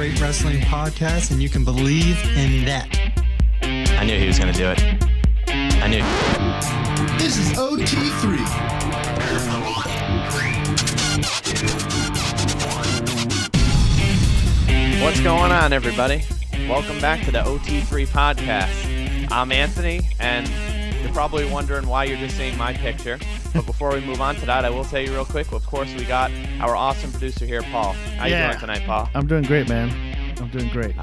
great wrestling podcast, and you can believe in that. I knew he was going to do it. I knew. This is OT3. What's going on, everybody? Welcome back to the OT3 podcast. I'm Anthony, and you're probably wondering why you're just seeing my picture. But before we move on to that, I will tell you real quick, of course, we got our awesome producer here, Paul. How you doing tonight, Paul? I'm doing great, man. I'm doing great.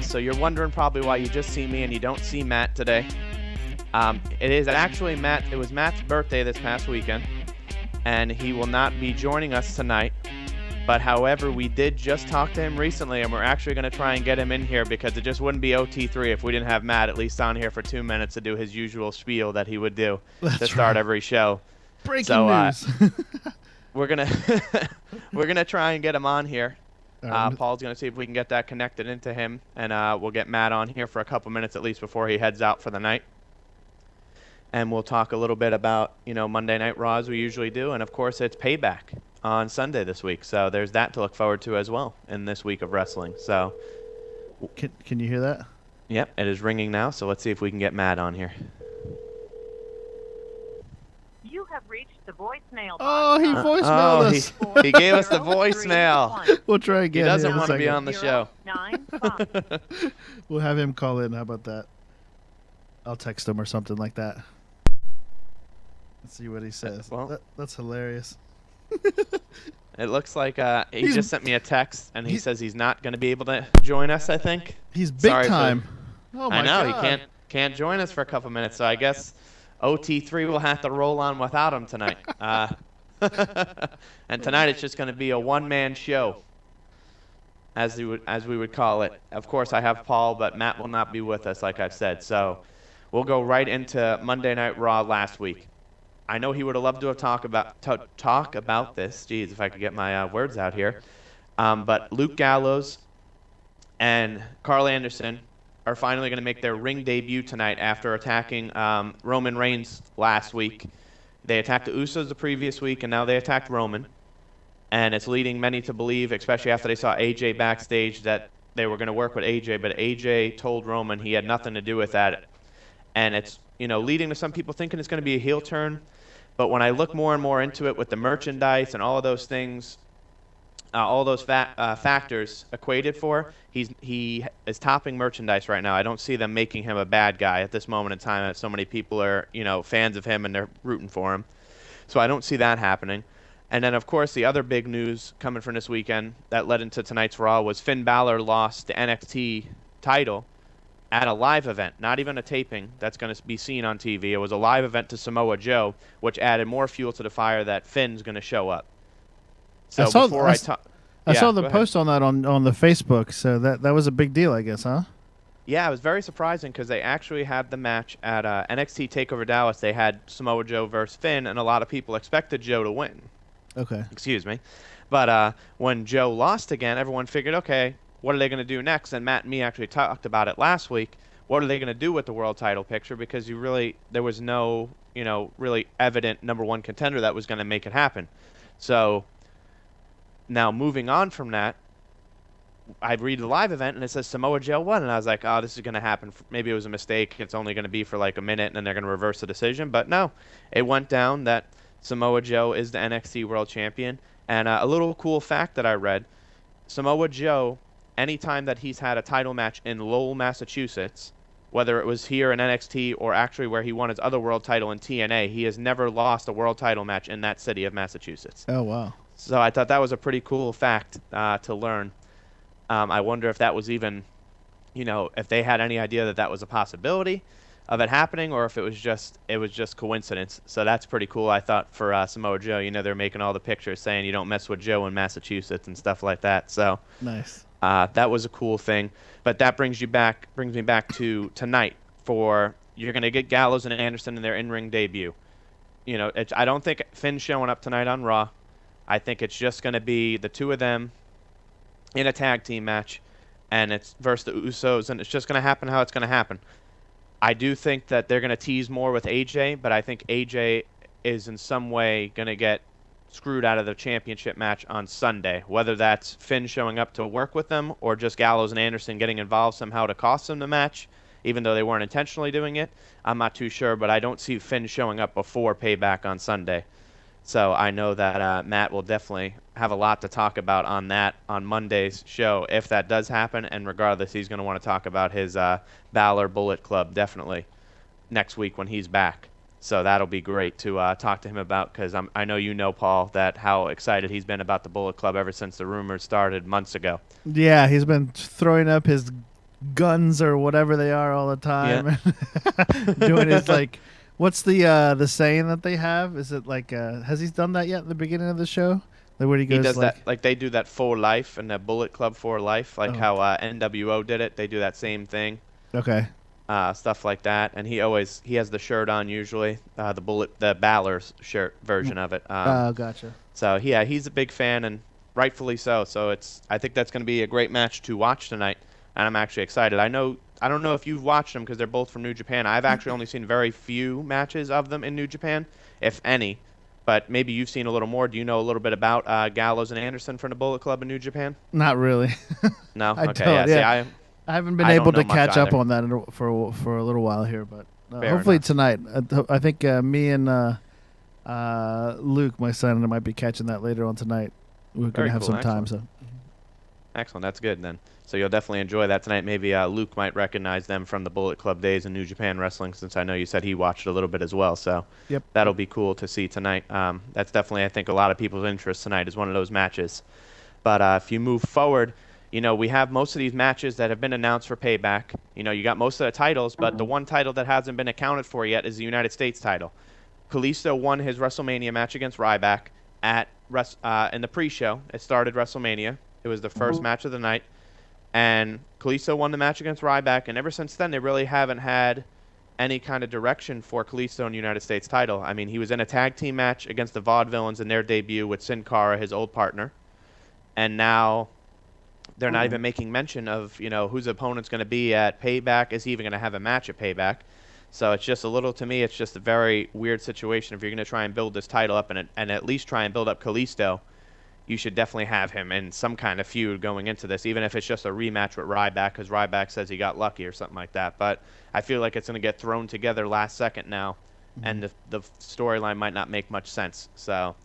So you're wondering probably why you just see me and you don't see Matt today. It is actually Matt. It was Matt's birthday this past weekend, and he will not be joining us tonight. But however, we did just talk to him recently, and we're actually going to try and get him in here because it just wouldn't be OT3 if we didn't have Matt at least on here for 2 minutes to do his usual spiel that he would do to start every show. Breaking news. we're gonna try and get him on here. Paul's gonna see if we can get that connected into him, and we'll get Matt on here for a couple minutes at least before he heads out for the night. And we'll talk a little bit about Monday Night Raw as we usually do, and of course it's Payback on Sunday this week, so there's that to look forward to as well in this week of wrestling. So, can you hear that? Yep, it is ringing now. So let's see if we can get Matt on here. You have reached the voicemail box. Oh, he voicemailed us. He gave us the voicemail. We'll try again. He doesn't want to be on the show. 095. We'll have him call in. How about that? I'll text him or something like that. Let's see what he says. Well, that's hilarious. It looks like he just sent me a text, and he says he's not going to be able to join us, I think. He's big time. Oh my God. He can't join us for a couple minutes, so I guess OT3 will have to roll on without him tonight. And tonight it's just going to be a one-man show, as we would call it. Of course, I have Paul, but Matt will not be with us, like I've said. So we'll go right into Monday Night Raw last week. I know he would have loved to have talk about this. Jeez, if I could get my words out here. But Luke Gallows and Carl Anderson are finally going to make their ring debut tonight after attacking Roman Reigns last week. They attacked the Usos the previous week, and now they attacked Roman. And it's leading many to believe, especially after they saw AJ backstage, that they were going to work with AJ. But AJ told Roman he had nothing to do with that. And it's leading to some people thinking it's going to be a heel turn. But when I look more and more into it with the merchandise and all of those things, all those factors equated for, he is topping merchandise right now. I don't see them making him a bad guy at this moment in time. That so many people are fans of him and they're rooting for him. So I don't see that happening. And then of course the other big news coming from this weekend that led into tonight's Raw was Finn Balor lost the NXT title at a live event, not even a taping that's going to be seen on TV. It was a live event to Samoa Joe, which added more fuel to the fire that Finn's going to show up. So I saw the post on that on the Facebook, so that was a big deal, I guess, huh? Yeah, it was very surprising because they actually had the match at NXT TakeOver Dallas. They had Samoa Joe versus Finn, and a lot of people expected Joe to win. Okay. Excuse me. But when Joe lost again, everyone figured, okay, what are they going to do next? And Matt and me actually talked about it last week. What are they going to do with the world title picture? Because there was no, really evident number one contender that was going to make it happen. So now moving on from that, I read the live event and it says Samoa Joe won, and I was like, oh, this is going to happen. Maybe it was a mistake. It's only going to be for like a minute, and then they're going to reverse the decision. But no, it went down that Samoa Joe is the NXT World Champion. And a little cool fact that I read, Samoa Joe, anytime that he's had a title match in Lowell, Massachusetts, whether it was here in NXT or actually where he won his other world title in TNA, he has never lost a world title match in that city of Massachusetts. Oh, wow. So I thought that was a pretty cool fact to learn. I wonder if that was even, if they had any idea that was a possibility of it happening, or if it was just coincidence. So that's pretty cool, I thought, for Samoa Joe. They're making all the pictures saying you don't mess with Joe in Massachusetts and stuff like that. So nice. That was a cool thing. But that brings me back to tonight. You're going to get Gallows and Anderson in their in-ring debut. I don't think Finn's showing up tonight on Raw. I think it's just going to be the two of them in a tag team match, and it's versus the Usos, and it's just going to happen how it's going to happen. I do think that they're going to tease more with AJ, but I think AJ is in some way going to get screwed out of the championship match on Sunday. Whether that's Finn showing up to work with them or just Gallows and Anderson getting involved somehow to cost them the match, even though they weren't intentionally doing it, I'm not too sure. But I don't see Finn showing up before Payback on Sunday. So I know that Matt will definitely have a lot to talk about on that on Monday's show if that does happen. And regardless, he's going to want to talk about his Balor Bullet Club definitely next week when he's back. So that'll be great to talk to him about, because I know you know, Paul, that how excited he's been about the Bullet Club ever since the rumors started months ago. Yeah, he's been throwing up his guns or whatever they are all the time. Yeah. Doing his like, what's the saying that they have? Is it like has he done that yet at the beginning of the show? Like where he goes, he does that, like they do that for life and the Bullet Club for life, like how NWO did it. They do that same thing. Okay. Stuff like that, and he has the shirt on usually, the Balor's shirt version of it. Gotcha. So yeah, he's a big fan, and rightfully so. So I think that's going to be a great match to watch tonight, and I'm actually excited. I don't know if you've watched them because they're both from New Japan. I've actually only seen very few matches of them in New Japan, if any. But maybe you've seen a little more. Do you know a little bit about Gallows and Anderson from the Bullet Club in New Japan? Not really. No. I Okay. don't, Yeah. See, I haven't been I able don't to know catch much up either. on that for a little while here, but Fair hopefully enough. tonight. I think me and Luke, my son, might be catching that later on tonight. We're Very gonna have cool, some time. excellent. So Excellent. That's good then. So you'll definitely enjoy that tonight. Maybe Luke might recognize them from the Bullet Club days in New Japan Wrestling, since I know you said he watched a little bit as well. So Yep. that'll be cool to see tonight. That's definitely, I think, a lot of people's interest tonight is one of those matches. But if you move forward, we have most of these matches that have been announced for Payback. You got most of the titles, but the one title that hasn't been accounted for yet is the United States title. Kalisto won his WrestleMania match against Ryback in the pre-show. It started WrestleMania. It was the first match of the night. And Kalisto won the match against Ryback, and ever since then, they really haven't had any kind of direction for Kalisto in the United States title. I mean, he was in a tag team match against the Vaudevillains in their debut with Sin Cara, his old partner. And now they're not even making mention of, whose opponent's going to be at Payback. Is he even going to have a match at Payback? So it's just to me, it's just a very weird situation. If you're going to try and build this title up and at least try and build up Kalisto, you should definitely have him in some kind of feud going into this, even if it's just a rematch with Ryback, because Ryback says he got lucky or something like that. But I feel like it's going to get thrown together last second now, and the storyline might not make much sense. So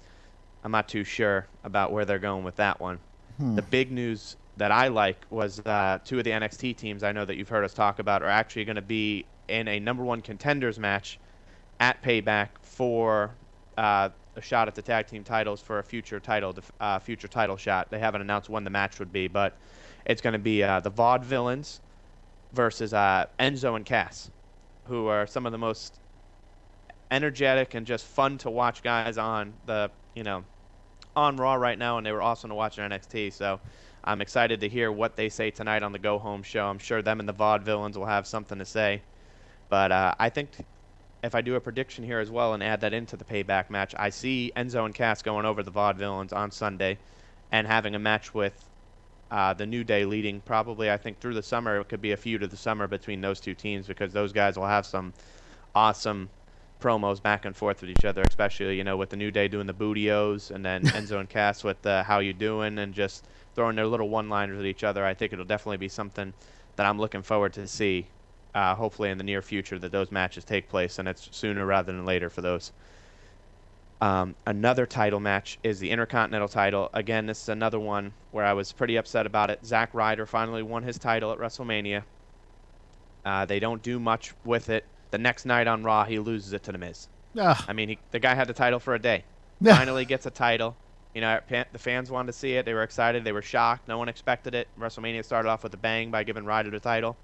I'm not too sure about where they're going with that one. The big news that I like was 2 of the NXT teams I know that you've heard us talk about are actually going to be in a #1 contenders match at Payback for a shot at the tag team titles for a future title shot. They haven't announced when the match would be, but it's going to be the Vaudevillains versus Enzo and Cass, who are some of the most energetic and just fun to watch guys on on Raw right now, and they were awesome to watch in NXT. So I'm excited to hear what they say tonight on the Go Home show. I'm sure them and the Vaudevillains will have something to say. But I think if I do a prediction here as well and add that into the Payback match, I see Enzo and Cass going over the Vaudevillains on Sunday and having a match with the New Day leading probably, I think, through the summer. It could be a feud of the summer between those two teams, because those guys will have some awesome promos back and forth with each other, especially, with the New Day doing the bootios, and then Enzo and Cass with the how you doing, and just throwing their little one-liners at each other. I think it'll definitely be something that I'm looking forward to see, hopefully in the near future, that those matches take place, and it's sooner rather than later for those. Another title match is the Intercontinental title. Again, this is another one where I was pretty upset about it. Zack Ryder finally won his title at WrestleMania. They don't do much with it. The next night on Raw, he loses it to The Miz. I mean, the guy had the title for a day. Finally gets a title. The fans wanted to see it. They were excited. They were shocked. No one expected it. WrestleMania started off with a bang by giving Ryder the title.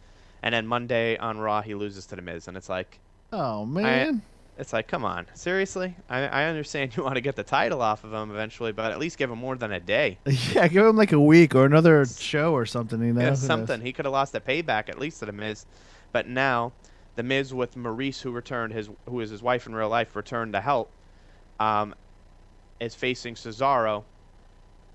And then Monday on Raw, he loses to The Miz. And it's like, oh, man. it's like, come on. Seriously? I understand you want to get the title off of him eventually, but at least give him more than a day. Yeah, give him like a week or another show or something, Yeah, Who something. knows? He could have lost the Payback at least to The Miz. But now, The Miz with Maurice, who is his wife in real life, returned to help, is facing Cesaro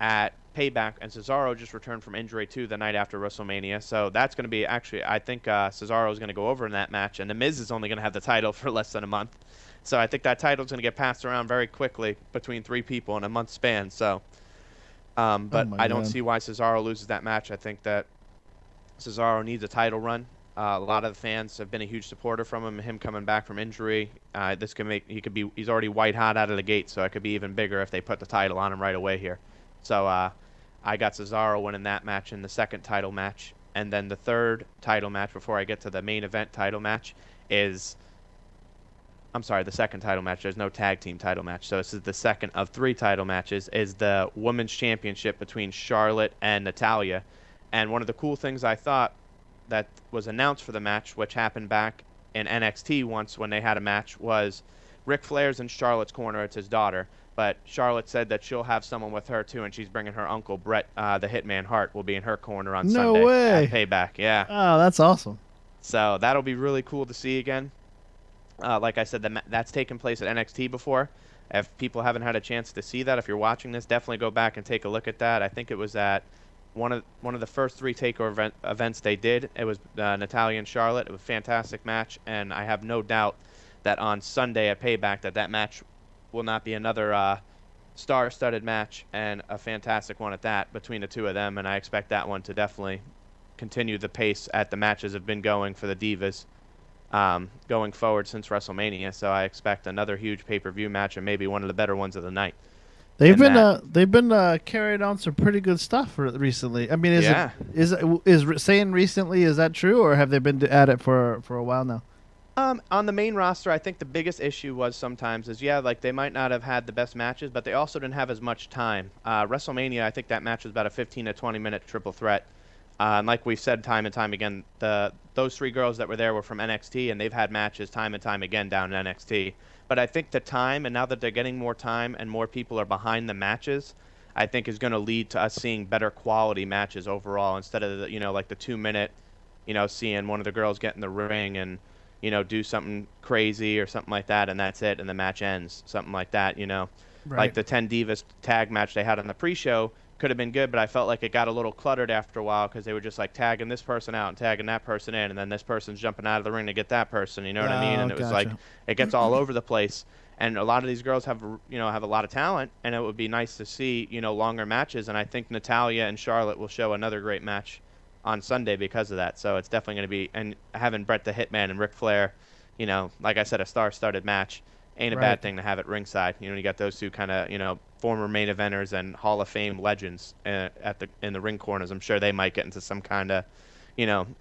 at Payback, and Cesaro just returned from injury too the night after WrestleMania. So that's going to be, actually, I think Cesaro is going to go over in that match, and The Miz is only going to have the title for less than a month. So I think that title's going to get passed around very quickly between 3 people in a month span. So, but my I don't God. see why Cesaro loses that match. I think that Cesaro needs a title run. A lot of the fans have been a huge supporter from him. Him coming back from injury, this could make he's already white hot out of the gate, so it could be even bigger if they put the title on him right away here. So I got Cesaro winning that match in the second title match, and then the third title match before I get to the main event title match is. I'm sorry, the second title match. There's no tag team title match. So this is the second of 3 title matches, is the Women's Championship between Charlotte and Natalya. And one of the cool things I thought that was announced for the match, which happened back in NXT once when they had a match, was Ric Flair's in Charlotte's corner. It's his daughter. But Charlotte said that she'll have someone with her, too, and she's bringing her uncle, Bret, the Hitman Hart, will be in her corner on No Sunday way. at Payback. Yeah. Oh, that's awesome. So that'll be really cool to see again. Like I said, that's taken place at NXT before. If people haven't had a chance to see that, if you're watching this, definitely go back and take a look at that. I think it was at one of the first 3 takeover events they did. It was Natalya and Charlotte. It was a fantastic match, and I have no doubt that on Sunday at Payback that match will not be another star-studded match, and a fantastic one at that between the 2 of them. And I expect that one to definitely continue the pace at the matches have been going for the Divas. Going forward since WrestleMania, so I expect another huge pay-per-view match and maybe one of the better ones of the night. They've And been carrying on some pretty good stuff recently. I mean, Yeah. is saying recently, is that true, or have they been at it for a while now? On the main roster, I think the biggest issue was sometimes is like they might not have had the best matches, but they also didn't have as much time. WrestleMania, I think that match was about a 15 to 20 minute triple threat. And like we've said time and time again, those 3 girls that were there were from NXT, and they've had matches time and time again down in NXT. But I think the time, and now that they're getting more time and more people are behind the matches, I think is going to lead to us seeing better quality matches overall instead of like the 2-minute, seeing one of the girls get in the ring and do something crazy or something like that, and that's it, and the match ends, something like that. Right. Like the 10 Divas tag match they had on the pre-show. Could have been good, but I felt like it got a little cluttered after a while because they were just like tagging this person out and tagging that person in, and then this person's jumping out of the ring to get that person. You know what I mean? And it was like it gets all over the place. And a lot of these girls have a lot of talent, and it would be nice to see longer matches. And I think Natalya and Charlotte will show another great match on Sunday because of that. So it's definitely going to be, and having Bret the Hitman and Ric Flair, like I said, a star-studded match ain't a Right. bad thing to have at ringside. You got those 2 kind of former main eventers and Hall of Fame legends in the ring corners. I'm sure they might get into some kind of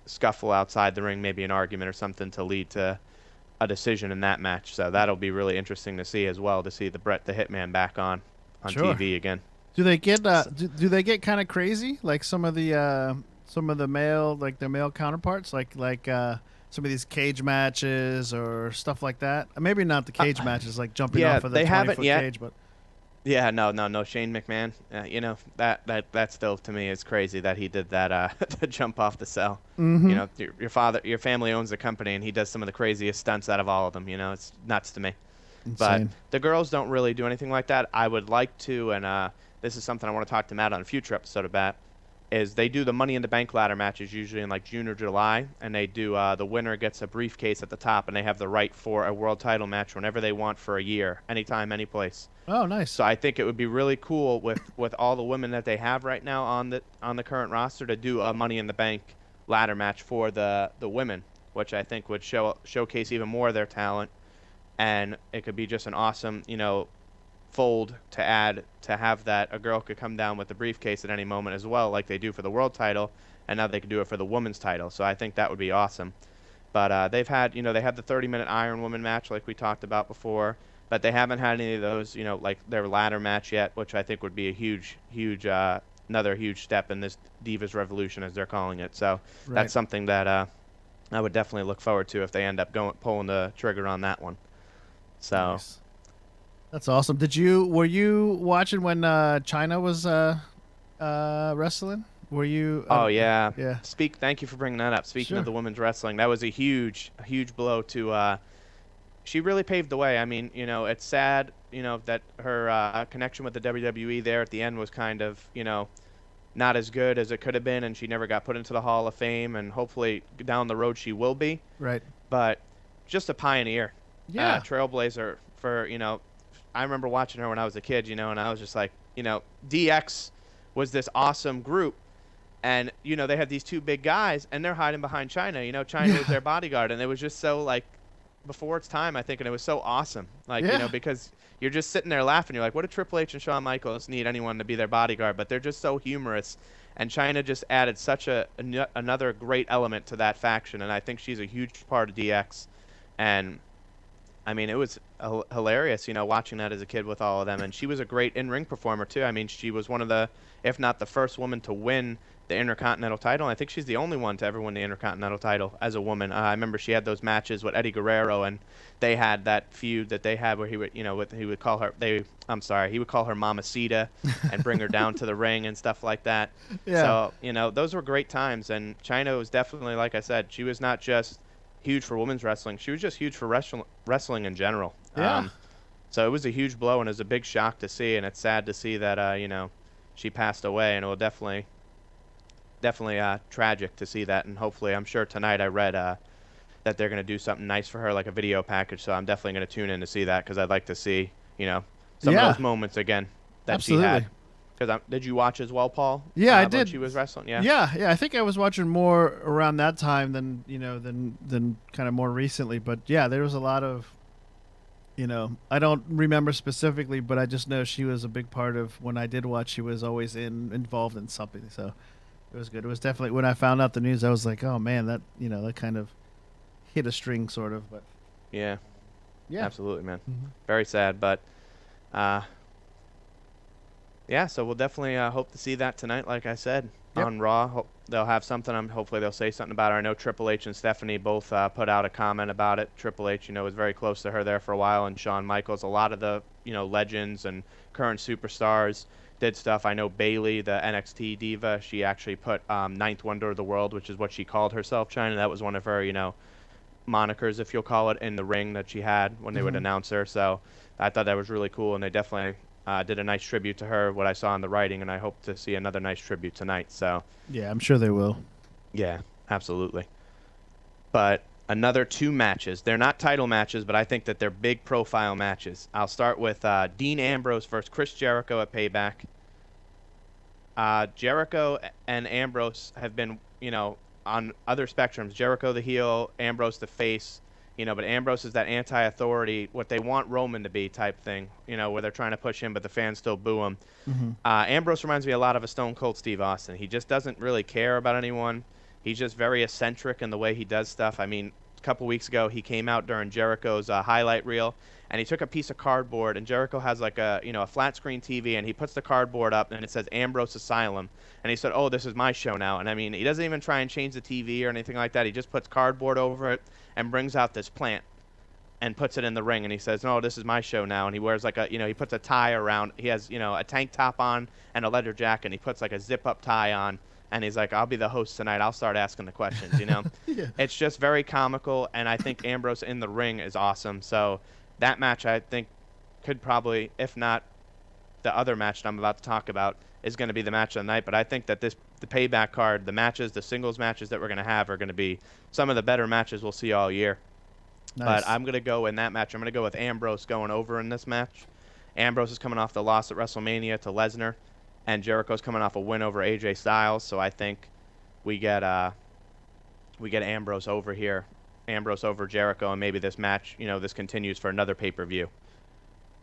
scuffle outside the ring, maybe an argument or something to lead to a decision in that match. So that'll be really interesting to see as well, to see the Bret the Hitman back on Sure. TV again. Do they get do they get kind of crazy like some of the male, like their male counterparts, like some of these cage matches or stuff like that? Maybe not the cage matches, like jumping yeah, off of the they haven't 20-foot yet. cage, but Yeah, no, Shane McMahon. That still to me is crazy that he did that to jump off the cell. Mhm. Your family owns the company, and he does some of the craziest stunts out of all of them. It's nuts to me. insane. But the girls don't really do anything like that. I would like to, and this is something I want to talk to Matt on a future episode about, is they do the Money in the Bank ladder matches usually in like June or July, and they do the winner gets a briefcase at the top, and they have the right for a world title match whenever they want for a year, anytime, any place. Oh, nice. So I think it would be really cool with all the women that they have right now on the current roster to do a Money in the Bank ladder match for the women, which I think would showcase even more of their talent, and it could be just an awesome fold to add, to have that a girl could come down with the briefcase at any moment as well, like they do for the world title, and now they could do it for the women's title. So I think that would be awesome. But they've had they had the 30-minute Iron Woman match like we talked about before, but they haven't had any of those like their ladder match yet, which I think would be a huge another huge step in this Divas Revolution, as they're calling it. So Right. that's something that I would definitely look forward to if they end up pulling the trigger on that one. So Nice. That's awesome. Were you watching when China was wrestling? Were you? Oh yeah. Yeah. Thank you for bringing that up. Speaking Sure. of the women's wrestling, that was a huge blow to. She really paved the way. I mean, it's sad, that her connection with the WWE there at the end was kind of, not as good as it could have been, and she never got put into the Hall of Fame. And hopefully down the road she will be. Right. But just a pioneer. trailblazer for, I remember watching her when I was a kid, and I was just like, DX was this awesome group. And, they had these two big guys, and they're hiding behind China. China was their bodyguard, and it was just so, like, before its time, I think, and it was so awesome. Like, because you're just sitting there laughing. You're like, what do Triple H and Shawn Michaels need anyone to be their bodyguard? But they're just so humorous. And China just added such another great element to that faction, and I think she's a huge part of DX. And, I mean, it was hilarious, watching that as a kid with all of them. And she was a great in-ring performer, too. I mean, she was one of the, if not the first woman to win the Intercontinental title. And I think she's the only one to ever win the Intercontinental title as a woman. I remember she had those matches with Eddie Guerrero, and they had that feud that they had where he would, he would call her, he would call her Mamacita and bring her down to the ring and stuff like that. Yeah. So, those were great times. And Chyna was definitely, like I said, she was not just huge for women's wrestling. She was just huge for wrestling in general. Yeah. So it was a huge blow, and it was a big shock to see, and it's sad to see that, she passed away, and it will definitely tragic to see that. And hopefully, I'm sure tonight I read that they're going to do something nice for her, like a video package, so I'm definitely going to tune in to see that, because I'd like to see, some of those moments again that she had. Because did you watch as well, Paul? Yeah, I did. When she was wrestling, yeah. Yeah. I think I was watching more around that time than than kind of more recently. But yeah, there was a lot of, I don't remember specifically, but I just know she was a big part of when I did watch. She was always involved in something, so it was good. It was definitely, when I found out the news, I was like, oh man, that that kind of hit a string, sort of. But yeah, absolutely, man. Mm-hmm. Very sad, but. Yeah, so we'll definitely hope to see that tonight, like I said, on Raw. They'll have something. Hopefully they'll say something about it. I know Triple H and Stephanie both put out a comment about it. Triple H, was very close to her there for a while, and Shawn Michaels. A lot of the, legends and current superstars did stuff. I know Bayley, the NXT diva, she actually put Ninth Wonder of the World, which is what she called herself, Chyna. That was one of her, monikers, if you'll call it, in the ring that she had when they would announce her. So I thought that was really cool, and they definitely did a nice tribute to her, what I saw in the writing, and I hope to see another nice tribute tonight. So yeah, I'm sure they will. Yeah, absolutely. But another two matches. They're not title matches, but I think that they're big profile matches. I'll start with Dean Ambrose versus Chris Jericho at Payback. Jericho and Ambrose have been, on other spectrums. Jericho the heel, Ambrose the face. But Ambrose is that anti-authority, what they want Roman to be type thing, where they're trying to push him, but the fans still boo him. Ambrose reminds me a lot of a Stone Cold Steve Austin. He just doesn't really care about anyone. He's just very eccentric in the way he does stuff. I mean, a couple weeks ago, he came out during Jericho's highlight reel, and he took a piece of cardboard, and Jericho has like a flat screen TV, and he puts the cardboard up, and it says Ambrose Asylum. And he said, oh, this is my show now. And I mean, he doesn't even try and change the TV or anything like that. He just puts cardboard over it and brings out this plant and puts it in the ring. And he says, no, this is my show now. And he wears like a, he puts a tie around. He has, a tank top on and a leather jacket. And he puts like a zip-up tie on. And he's like, I'll be the host tonight. I'll start asking the questions, Yeah. It's just very comical. And I think Ambrose in the ring is awesome. So that match, I think, could probably, if not the other match that I'm about to talk about, is going to be the match of the night. But I think that the Payback card, the matches, the singles matches that we're going to have are going to be some of the better matches we'll see all year. Nice. But I'm going to go in that match. I'm going to go with Ambrose going over in this match. Ambrose is coming off the loss at WrestleMania to Lesnar, and Jericho's coming off a win over AJ Styles. So I think we get Ambrose over here, Ambrose over Jericho, and maybe this match, this continues for another pay-per-view.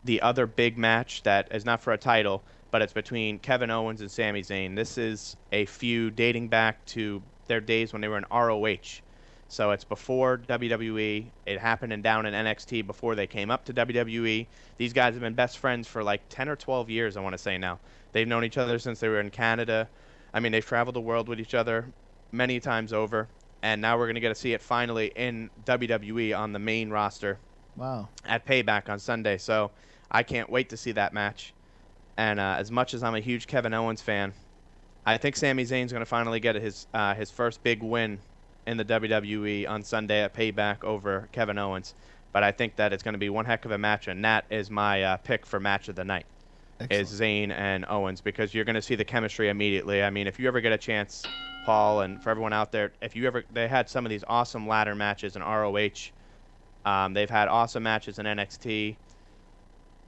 The other big match that is not for a title, but it's between Kevin Owens and Sami Zayn. This is a feud dating back to their days when they were in ROH. So it's before WWE. It happened down in NXT before they came up to WWE. These guys have been best friends for like 10 or 12 years, I want to say now. They've known each other since they were in Canada. I mean, they've traveled the world with each other many times over. And now we're going to get to see it finally in WWE on the main roster. Wow. At Payback on Sunday. So I can't wait to see that match. And as much as I'm a huge Kevin Owens fan, I think Sami Zayn's going to finally get his first big win in the WWE on Sunday at Payback over Kevin Owens. But I think that it's going to be one heck of a match, and that is my pick for match of the night. Excellent. Is Zayn and Owens, because you're going to see the chemistry immediately. I mean, if you ever get a chance, Paul, and for everyone out there, they had some of these awesome ladder matches in ROH They've had awesome matches in NXT.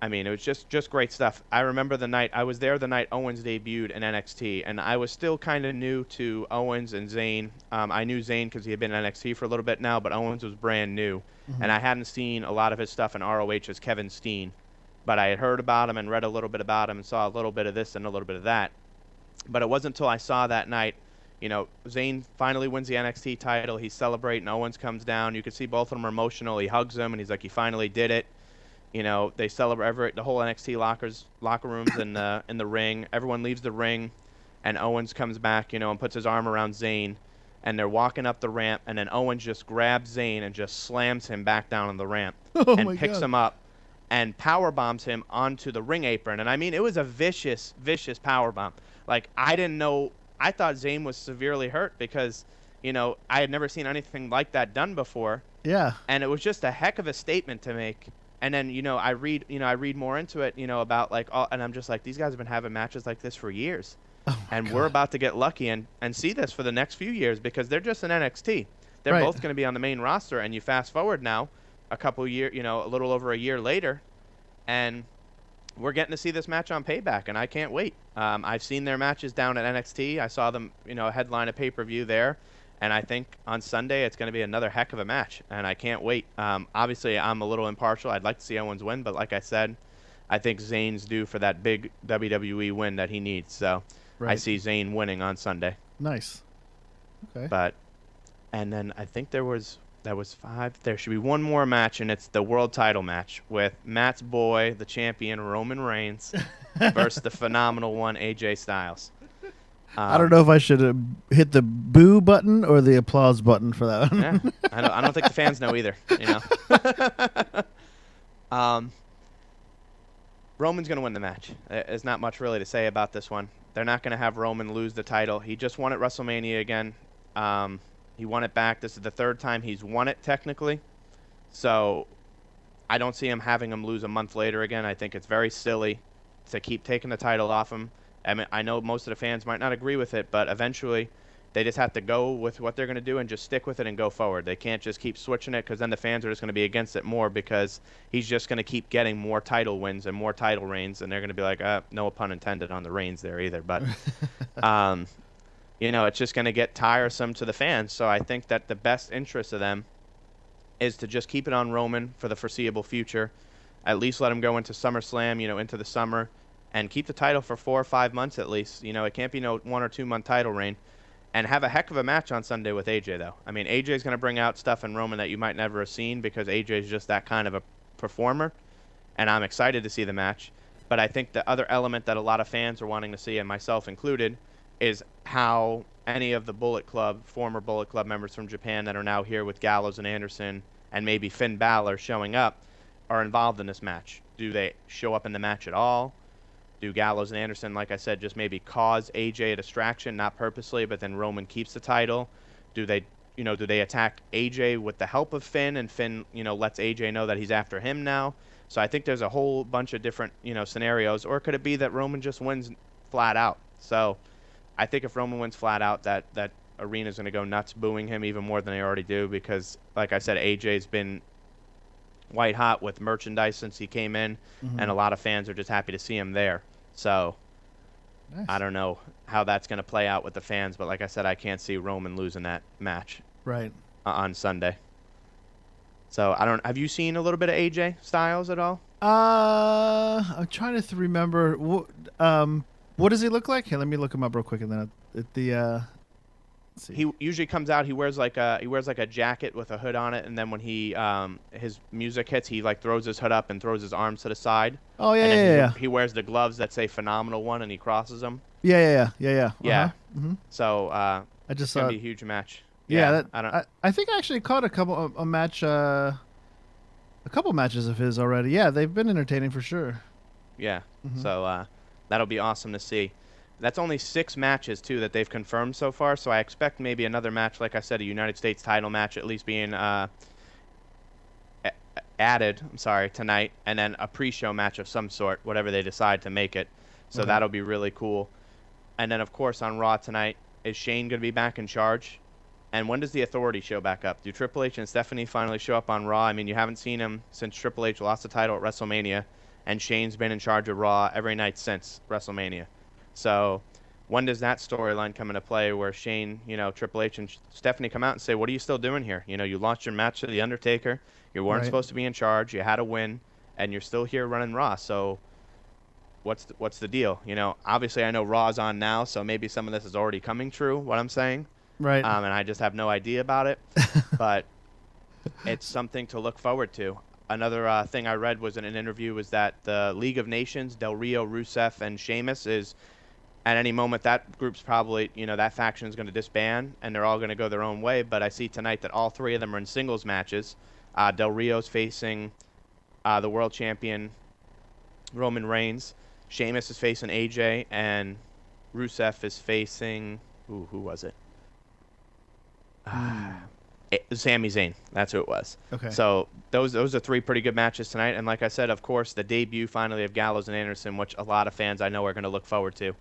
I mean, it was just great stuff. I remember the night I was there, the night Owens debuted in NXT, and I was still kind of new to Owens and Zane. I knew Zane because he had been in NXT for a little bit now, but Owens was brand new, and I hadn't seen a lot of his stuff in ROH as Kevin Steen. But I had heard about him and read a little bit about him and saw a little bit of this and a little bit of that. But it wasn't until I saw that night, Zane finally wins the NXT title. He's celebrating. Owens comes down. You can see both of them are emotional. He hugs him, and he's like, he finally did it. They celebrate the whole NXT locker rooms in the ring. Everyone leaves the ring, and Owens comes back, and puts his arm around Zane, and they're walking up the ramp, and then Owens just grabs Zane and just slams him back down on the ramp and picks him up and power bombs him onto the ring apron. And I mean, it was a vicious, vicious power bomb. Like, I didn't know. I thought Zane was severely hurt because, I had never seen anything like that done before. Yeah. And it was just a heck of a statement to make. And then, I read more into it, about and I'm just like, these guys have been having matches like this for years. And we're about to get lucky and see this for the next few years because they're just in NXT. They're both going to be on the main roster. And you fast forward now a couple years, a little over a year later, and we're getting to see this match on Payback, and I can't wait. I've seen their matches down at NXT. I saw them, headline a pay-per-view there. And I think on Sunday it's going to be another heck of a match, and I can't wait. Obviously, I'm a little impartial. I'd like to see Owens win, but like I said, I think Zane's due for that big WWE win that he needs. So I see Zane winning on Sunday. Nice. Okay. And then I think that was 5. There should be one more match, and it's the world title match with Matt's boy, the champion, Roman Reigns, versus the phenomenal one, AJ Styles. I don't know if I should hit the boo button or the applause button for that one. Yeah, I don't think the fans know either. Roman's going to win the match. There's not much really to say about this one. They're not going to have Roman lose the title. He just won at WrestleMania again. He won it back. This is the 3rd time he's won it technically. So I don't see him having him lose a month later again. I think it's very silly to keep taking the title off him. I mean, I know most of the fans might not agree with it, but eventually they just have to go with what they're going to do and just stick with it and go forward. They can't just keep switching it because then the fans are just going to be against it more because he's just going to keep getting more title wins and more title reigns, and they're going to be like, no pun intended on the reigns there either. But, it's just going to get tiresome to the fans. So I think that the best interest of them is to just keep it on Roman for the foreseeable future, at least let him go into SummerSlam, into the summer, and keep the title for 4 or 5 months at least. It can't be no 1 or 2 month title reign. And have a heck of a match on Sunday with AJ, though. I mean, AJ's going to bring out stuff in Roman that you might never have seen because AJ's just that kind of a performer. And I'm excited to see the match. But I think the other element that a lot of fans are wanting to see, and myself included, is how any of the former Bullet Club members from Japan that are now here with Gallows and Anderson and maybe Finn Balor showing up are involved in this match. Do they show up in the match at all? Do Gallows and Anderson, like I said, just maybe cause AJ a distraction, not purposely, but then Roman keeps the title? Do they attack AJ with the help of Finn, and Finn, lets AJ know that he's after him now? So I think there's a whole bunch of different, scenarios. Or could it be that Roman just wins flat out? So I think if Roman wins flat out, that arena's going to go nuts booing him even more than they already do because, like I said, AJ's been white hot with merchandise since he came in, and a lot of fans are just happy to see him there. So nice. I don't know how that's going to play out with the fans, but like I said, I can't see Roman losing that match on Sunday. So have you seen a little bit of AJ Styles at all? I'm trying to remember. What does he look like? Hey, let me look him up real quick, and then let's see. He usually comes out. He wears like a jacket with a hood on it, and then when his music hits, he throws his hood up and throws his arms to the side. Oh yeah. He wears the gloves that say "Phenomenal One" and he crosses them. Yeah. Yeah. Mm-hmm. So I just it's saw gonna be a huge match. Yeah. I think I actually caught a couple matches of his already. Yeah, they've been entertaining for sure. Yeah. So that'll be awesome to see. That's only 6 matches, too, that they've confirmed so far, so I expect maybe another match, like I said, a United States title match at least being added, tonight, and then a pre-show match of some sort, whatever they decide to make it. So that'll be really cool. And then, of course, on Raw tonight, is Shane going to be back in charge? And when does the Authority show back up? Do Triple H and Stephanie finally show up on Raw? I mean, you haven't seen them since Triple H lost the title at WrestleMania, and Shane's been in charge of Raw every night since WrestleMania. So when does that storyline come into play where Shane, Triple H and Stephanie come out and say, what are you still doing here? You lost your match to The Undertaker. You weren't supposed to be in charge. You had a win, and you're still here running Raw. So what's the deal? Obviously I know Raw's on now, so maybe some of this is already coming true, what I'm saying. Right. And I just have no idea about it. But it's something to look forward to. Another thing I read was in an interview was that the League of Nations, Del Rio, Rusev, and Sheamus is at any moment that group's probably, that faction is going to disband and they're all going to go their own way. But I see tonight that all three of them are in singles matches. Del Rio's facing the world champion Roman Reigns. Sheamus is facing AJ, and Rusev is facing who was it? Sami Zayn. That's who it was. Okay. So those are three pretty good matches tonight. And like I said, of course, the debut finally of Gallows and Anderson, which a lot of fans I know are going to look forward to,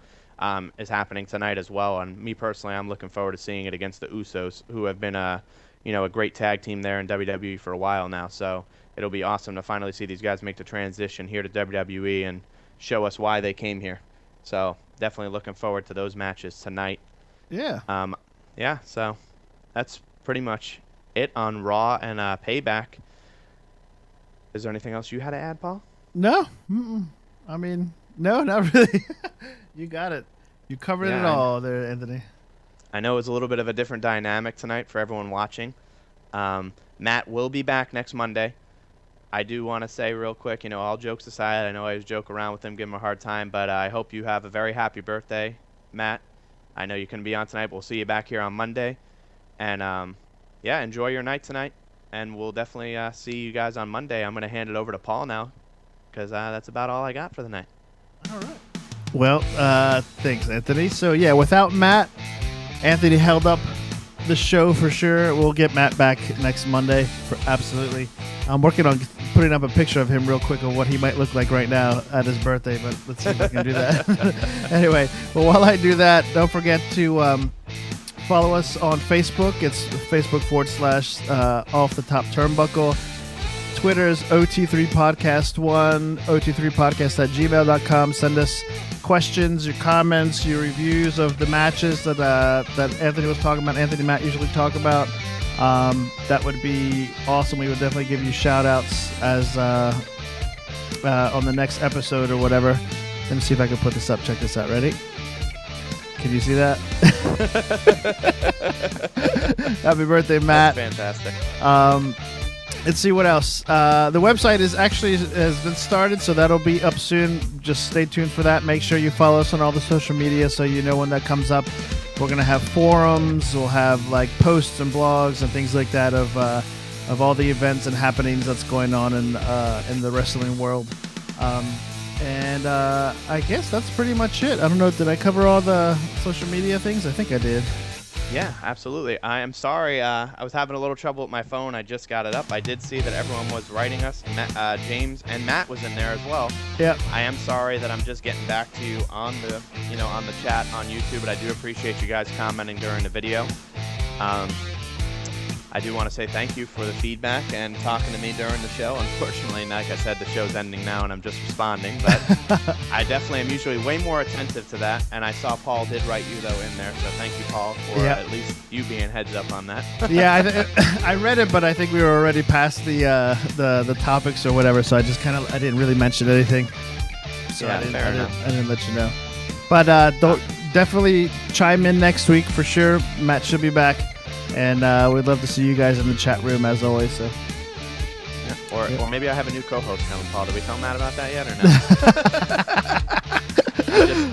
is happening tonight as well. And me personally, I'm looking forward to seeing it against the Usos, who have been a great tag team there in WWE for a while now. So it'll be awesome to finally see these guys make the transition here to WWE and show us why they came here. So definitely looking forward to those matches tonight. Yeah. Yeah. So that's pretty much it on Raw and Payback. Is there anything else you had to add, Paul? No. Mm-mm. I mean, no, not really. You got it. You covered it all there, Anthony. I know it's a little bit of a different dynamic tonight for everyone watching. Matt will be back next Monday. I do want to say real quick, all jokes aside, I know I always joke around with him, give him a hard time, but I hope you have a very happy birthday, Matt. I know you couldn't be on tonight, but we'll see you back here on Monday. And, enjoy your night tonight, and we'll definitely see you guys on Monday. I'm going to hand it over to Paul now, because that's about all I got for the night. All right. Well, thanks, Anthony. So, without Matt, Anthony held up the show for sure. We'll get Matt back next Monday. Absolutely. I'm working on putting up a picture of him real quick of what he might look like right now at his birthday, but let's see if I can do that. Anyway, well, while I do that, don't forget to follow us on Facebook. It's Facebook / Off the Top Turnbuckle. Twitter's OT3 Podcast 1, OT3podcast@gmail.com. Send us questions, your comments, your reviews of the matches that Anthony was talking about, Anthony and Matt usually talk about. That would be awesome. We would definitely give you shout outs as on the next episode or whatever. Let me see if I can put this up. Check this out. Ready? Can you see that? Happy birthday, Matt. That's fantastic. Let's see what else. The website has been started, so that'll be up soon. Just stay tuned for that. Make sure you follow us on all the social media so you know when that comes up. We're gonna have forums. We'll have like posts and blogs and things like that of all the events and happenings that's going on in the wrestling world. And I guess that's pretty much it. I don't know. Did I cover all the social media things? I think I did. Yeah, absolutely. I am sorry. I was having a little trouble with my phone. I just got it up. I did see that everyone was writing us. James and Matt was in there as well. Yeah. I am sorry that I'm just getting back to you on the chat on YouTube, but I do appreciate you guys commenting during the video. I do want to say thank you for the feedback and talking to me during the show. Unfortunately, like I said, the show's ending now and I'm just responding, but I definitely am usually way more attentive to that. And I saw Paul did write you, though, in there, so thank you, Paul, for at least you being heads up on that. Yeah, I read it, but I think we were already past the topics or whatever, so I didn't really mention anything. So yeah, I didn't let you know. But definitely chime in next week for sure. Matt should be back. And we'd love to see you guys in the chat room as always. So, or maybe I have a new co-host coming, Paul. Did we tell Matt about that yet or no?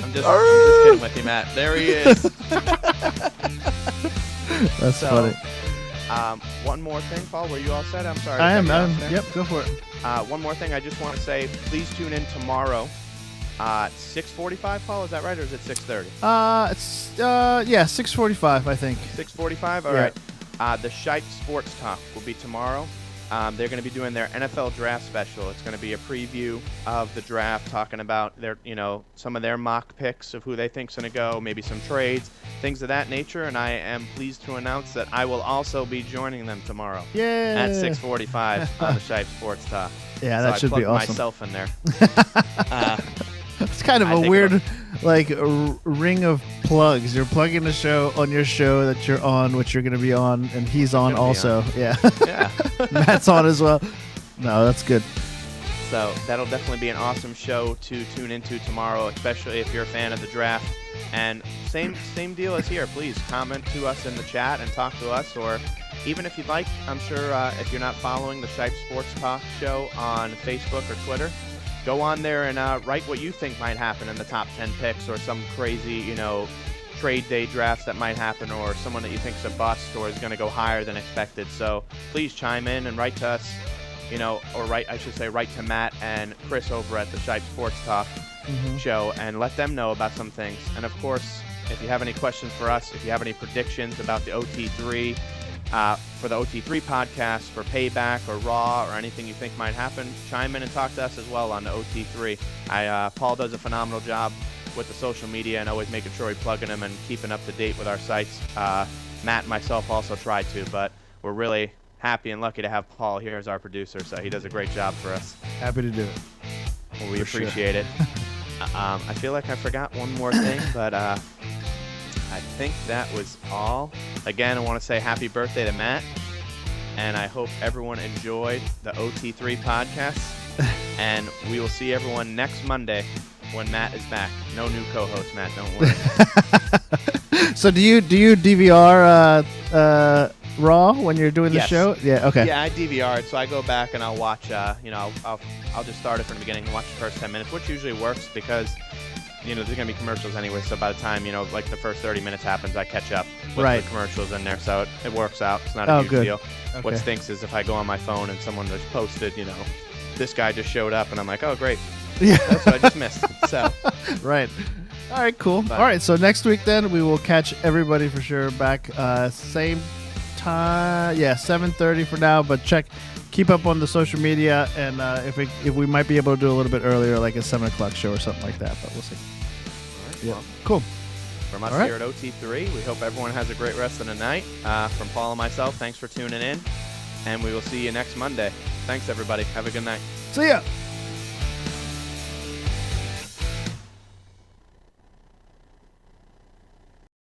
I'm just kidding with you, Matt. There he is. That's funny. One more thing, Paul. Were you all set? I'm sorry. I am. Yep, go for it. One more thing. I just want to say, please tune in tomorrow. 6:45, Paul, is that right, or is it 6:30? It's 6:45, I think. 6:45. All right. The Shite Sports Talk will be tomorrow. They're going to be doing their NFL draft special. It's going to be a preview of the draft, talking about their, some of their mock picks of who they think's going to go, maybe some trades, things of that nature. And I am pleased to announce that I will also be joining them tomorrow at 6:45 on the Shipe Sports Talk. Yeah, so that I should be plugged awesome. myself in there. It's kind of I a think weird, like, ring of plugs. You're plugging the show on your show that you're on, which you're going to be on, and he's on Gonna be also. on. Yeah. Yeah. Matt's on as well. No, that's good. So that'll definitely be an awesome show to tune into tomorrow, especially if you're a fan of the draft. And same deal as here. Please comment to us in the chat and talk to us, or even if you'd like, I'm sure if you're not following the Shipe Sports Talk show on Facebook or Twitter, go on there and write what you think might happen in the top 10 picks, or some crazy, trade day drafts that might happen, or someone that you think's a bust or is going to go higher than expected. So please chime in and write to us, or write to Matt and Chris over at the Shipe Sports Talk show, and let them know about some things. And of course, if you have any questions for us, if you have any predictions about the OT3, for the OT3 podcast, for Payback or Raw, or anything you think might happen, chime in and talk to us as well on the OT3. Paul does a phenomenal job with the social media and always making sure we're plugging them and keeping up to date with our sites. Matt and myself also try to, but we're really happy and lucky to have Paul here as our producer, so he does a great job for us. Happy to do it. Well, we appreciate it. I feel like I forgot one more thing, but I think that was all. Again, I want to say happy birthday to Matt, and I hope everyone enjoyed the OT3 podcast, and we will see everyone next Monday when Matt is back. No new co-host, Matt, don't worry. So do you DVR Raw when you're doing the Yes. show? Yeah, okay. Yeah, I DVR it, so I go back and I'll watch, I'll just start it from the beginning and watch the first 10 minutes, which usually works because, there's going to be commercials anyway, so by the time, like the first 30 minutes happens, I catch up with Right. the commercials in there, so it works out. It's not a huge good. deal. What Okay. stinks is if I go on my phone and someone just posted, this guy just showed up, and I'm like, oh, great. Yeah. That's what I just missed. So, Right. All right, cool. But- All right, so next week then we will catch everybody for sure back same time. Yeah, 7:30 for now, but keep up on the social media, and if we might be able to do a little bit earlier, like a 7 o'clock show or something like that, but we'll see. Yeah. Cool. from us All right. here at OT3, we hope everyone has a great rest of the night. From Paul and myself, thanks for tuning in, and we will see you next Monday. Thanks, everybody. Have a good night. See ya.